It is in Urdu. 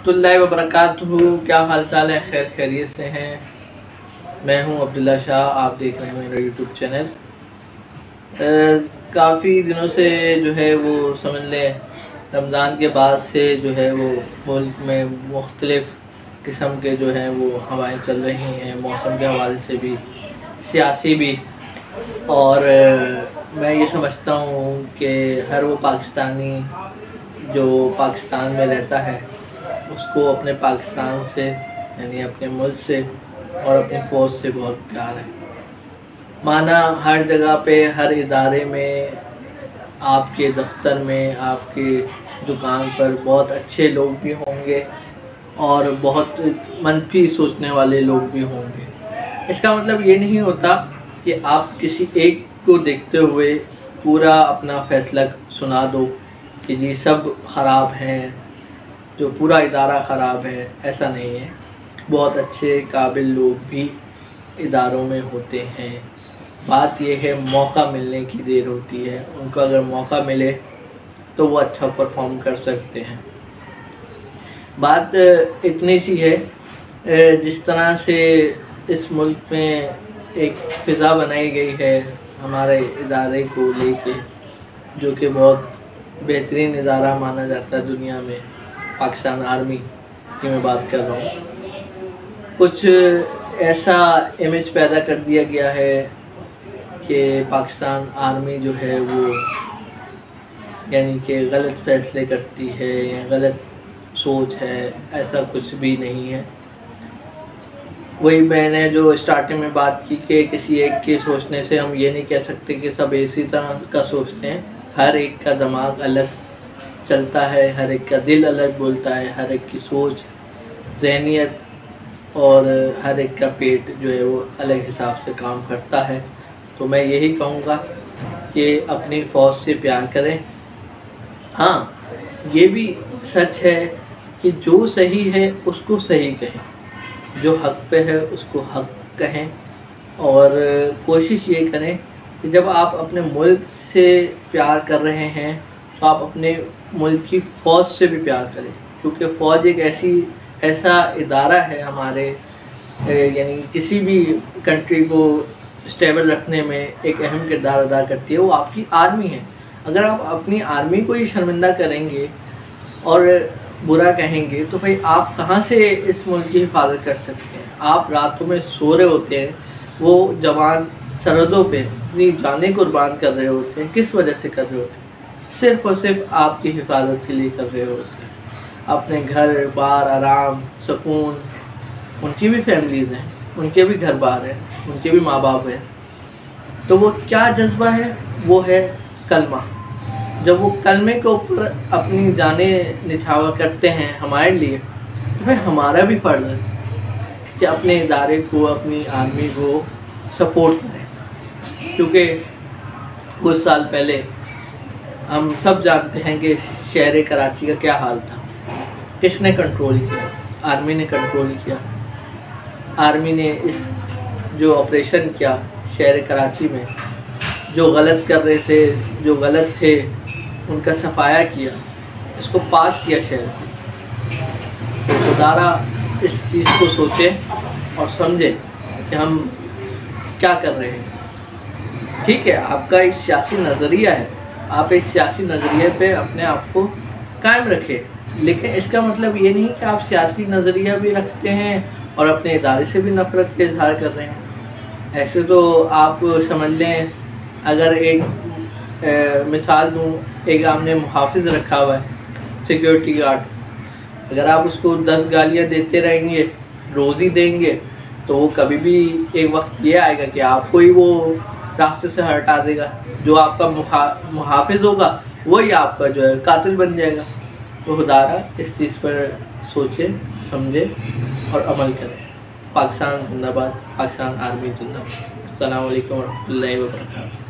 اللہ وبرکاتہ، کیا حال چال ہے؟ خیر خیریت سے ہیں؟ میں ہوں عبداللہ شاہ، آپ دیکھ رہے ہیں میرا یوٹیوب چینل۔ کافی دنوں سے جو ہے وہ سمجھ لیں رمضان کے بعد سے جو ہے وہ ملک میں مختلف قسم کے جو ہیں وہ ہوائیں چل رہی ہیں، موسم کے حوالے سے بھی، سیاسی بھی، اور میں یہ سمجھتا ہوں کہ ہر وہ پاکستانی جو پاکستان میں رہتا ہے اس کو اپنے پاکستان سے، یعنی اپنے ملک سے اور اپنی فوج سے بہت پیار ہے۔ مانا ہر جگہ پہ، ہر ادارے میں، آپ کے دفتر میں، آپ کی دکان پر بہت اچھے لوگ بھی ہوں گے اور بہت منفی سوچنے والے لوگ بھی ہوں گے۔ اس کا مطلب یہ نہیں ہوتا کہ آپ کسی ایک کو دیکھتے ہوئے پورا اپنا فیصلہ سنا دو کہ جی سب خراب ہیں، جو پورا ادارہ خراب ہے۔ ایسا نہیں ہے، بہت اچھے قابل لوگ بھی اداروں میں ہوتے ہیں۔ بات یہ ہے موقع ملنے کی دیر ہوتی ہے، ان کو اگر موقع ملے تو وہ اچھا پرفارم کر سکتے ہیں۔ بات اتنی سی ہے، جس طرح سے اس ملک میں ایک فضا بنائی گئی ہے ہمارے ادارے کو لے کے، جو کہ بہت بہترین ادارہ مانا جاتا ہے دنیا میں، پاکستان آرمی کی میں بات کر رہا ہوں۔ کچھ ایسا امیج پیدا کر دیا گیا ہے کہ پاکستان آرمی جو ہے وہ یعنی کہ غلط فیصلے کرتی ہے یا غلط سوچ ہے، ایسا کچھ بھی نہیں ہے۔ وہی میں نے جو اسٹارٹنگ میں بات کی کہ کسی ایک کے سوچنے سے ہم یہ نہیں کہہ سکتے کہ سب اسی طرح کا سوچتے ہیں۔ ہر ایک کا دماغ الگ چلتا ہے، ہر ایک کا دل الگ بولتا ہے، ہر ایک کی سوچ، ذہنیت اور ہر ایک کا پیٹ جو ہے وہ الگ حساب سے کام کرتا ہے۔ تو میں یہی کہوں گا کہ اپنی فوج سے پیار کریں۔ ہاں، یہ بھی سچ ہے کہ جو صحیح ہے اس کو صحیح کہیں، جو حق پہ ہے اس کو حق کہیں، اور کوشش یہ کریں کہ جب آپ اپنے ملک سے پیار کر رہے ہیں تو آپ اپنے ملک کی فوج سے بھی پیار کریں، کیونکہ فوج ایک ایسا ادارہ ہے ہمارے، یعنی کسی بھی کنٹری کو اسٹیبل رکھنے میں ایک اہم کردار ادا کرتی ہے۔ وہ آپ کی آرمی ہے۔ اگر آپ اپنی آرمی کو ہی شرمندہ کریں گے اور برا کہیں گے تو بھائی آپ کہاں سے اس ملک کی حفاظت کر سکتے ہیں؟ آپ راتوں میں سو رہے ہوتے ہیں، وہ جوان سرحدوں پہ اپنی جانیں قربان کر رہے ہوتے ہیں، کس وجہ سے کر رہے ہوتے ہیں؟ صرف اور صرف آپ کی حفاظت کے لیے کر رہے ہوتے ہیں۔ اپنے گھر بار، آرام، سکون، ان کی بھی فیملیز ہیں، ان کے بھی گھر بار ہیں، ان کے بھی ماں باپ ہیں، تو وہ کیا جذبہ ہے؟ وہ ہے کلمہ۔ جب وہ کلمے کے اوپر اپنی جانیں نچھاور کرتے ہیں ہمارے لیے، تو پھر ہمارا بھی فرض ہے کہ اپنے ادارے کو، اپنی آرمی کو سپورٹ کریں، کیونکہ کچھ سال پہلے ہم سب جانتے ہیں کہ شہر کراچی کا کیا حال تھا۔ کس نے کنٹرول کیا؟ آرمی نے کنٹرول کیا۔ آرمی نے اس جو آپریشن کیا شہر کراچی میں، جو غلط کر رہے تھے، جو غلط تھے، ان کا صفایا کیا، اس کو پاک کیا شہر کو۔ تو خدارہ اس چیز کو سوچیں اور سمجھیں کہ ہم کیا کر رہے ہیں۔ ٹھیک ہے، آپ کا ایک سیاسی نظریہ ہے، آپ ایک سیاسی نظریے پہ اپنے آپ کو قائم رکھیں، لیکن اس کا مطلب یہ نہیں کہ آپ سیاسی نظریہ بھی رکھتے ہیں اور اپنے ادارے سے بھی نفرت کا اظہار کر رہے ہیں۔ ایسے تو آپ سمجھ لیں، اگر ایک مثال دوں، ایک آپ نے محافظ رکھا ہوا ہے، سیکیورٹی گارڈ، اگر آپ اس کو 10 گالیاں دیتے رہیں گے، روزی دیں گے، تو وہ کبھی بھی ایک وقت یہ آئے گا کہ آپ کو ہی وہ راستے سے ہٹا دے گا۔ جو آپ کا محافظ ہوگا وہی آپ کا جو ہے قاتل بن جائے گا۔ تو خدارہ اس چیز پر سوچیں، سمجھیں اور عمل کریں۔ پاکستان زندہ باد، پاکستان آرمی زندہ باد۔ السلام علیکم ورحمۃ اللہ وبرکاتہ۔